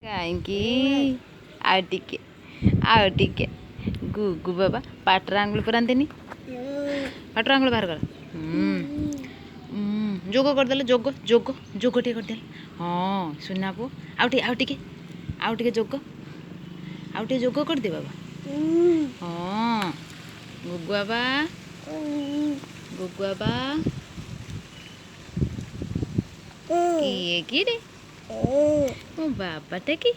कहीं आउ टिके गुगु बाबा पाटर आंगुल पुरांतीनि पाटर आंगुल बाहर कर जोग करदे जोग जोग जोग टे करदे हाँ सुना पु आउ टिके जोग करदे बाबा हाँ गुगु बाबा किए कि रे मो बाबाटा कि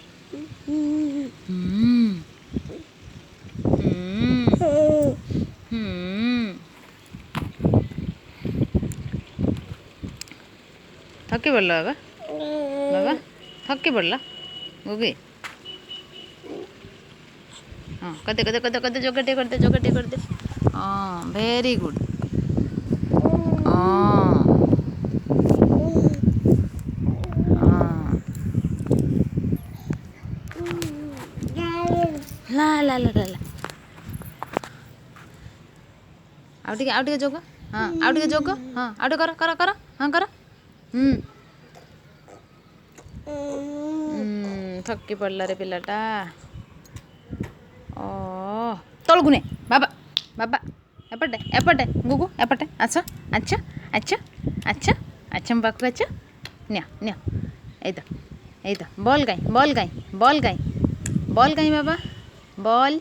थकी पड़ल बाबा थकी पड़ल गुगी हाँ करदे जोगटे करदे हाँ वेरी गुड हाँ ला ला ला ला आउ टिके जोग हाँ आउ टिके जोग हाँ आउ टिके कर हाँ कर थकी पड़ला रे पिलाटा ओ तलकु ने बाबा बाबा एपटे गुगु एपटे अच्छा अच्छा अच्छा अच्छा अच्छा मो पाखु अच्छा निया एई तो बॉल कहीं बाबा बॉल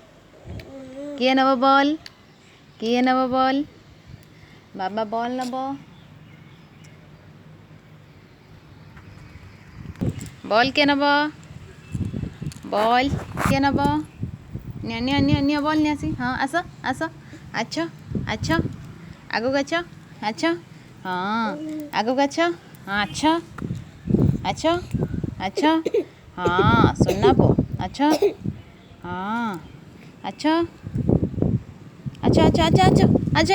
किए नब बॉल बाबा बॉल नब बॉल किए नब निया बॉल निया सी हाँ आस अच्छा आगो अच्छा हाँ आगो हाँ अच्छा हाँ सुनना पो अच्छा हाँ अच्छा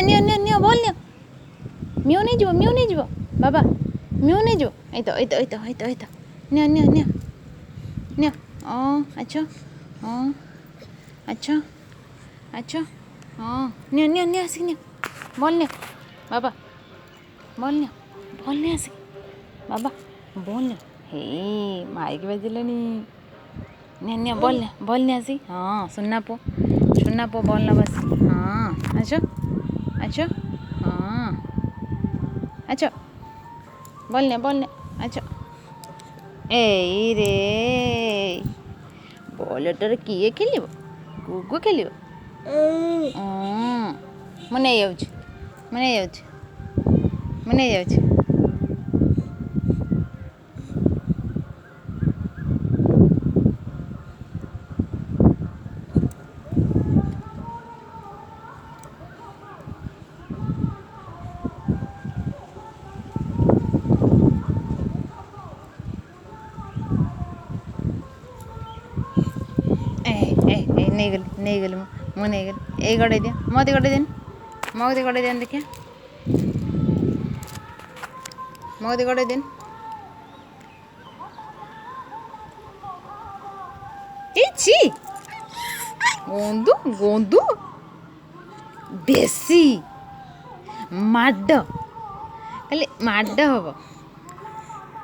निया बॉल निया म्यू नहीं जीव बाबा म्यू नहीं जीव एतो निया अच्छा हाँ निया आसिक निया बॉल निया बाबा बॉल निया आसिक बाबा बॉल निया हे माइक बाजिलानी निया बॉल निया आसिक हाँ सुनना पो बॉल ना बस हाँ अच्छा हाँ अच्छा बॉल निया अच्छा एई रे बॉलटारे किए खेल गुगु खेल ମୁଁ ନେଇଯାଉଛି ନେଇଗଲି ମୁଁ ନେଇଗଲି ଏଇ ଗଡ଼େଇ ଦିଅ ମୋତେ ଗଡ଼େଇ ଦିଅନି ଦେଖିଆ ମୋତେ ଗଡ଼େଇ ଦିଅନି କିଛି ଗୋନ୍ଦୁ ବେଶୀ ମାଡ଼ ଖାଲି ମାଡ଼ ହବ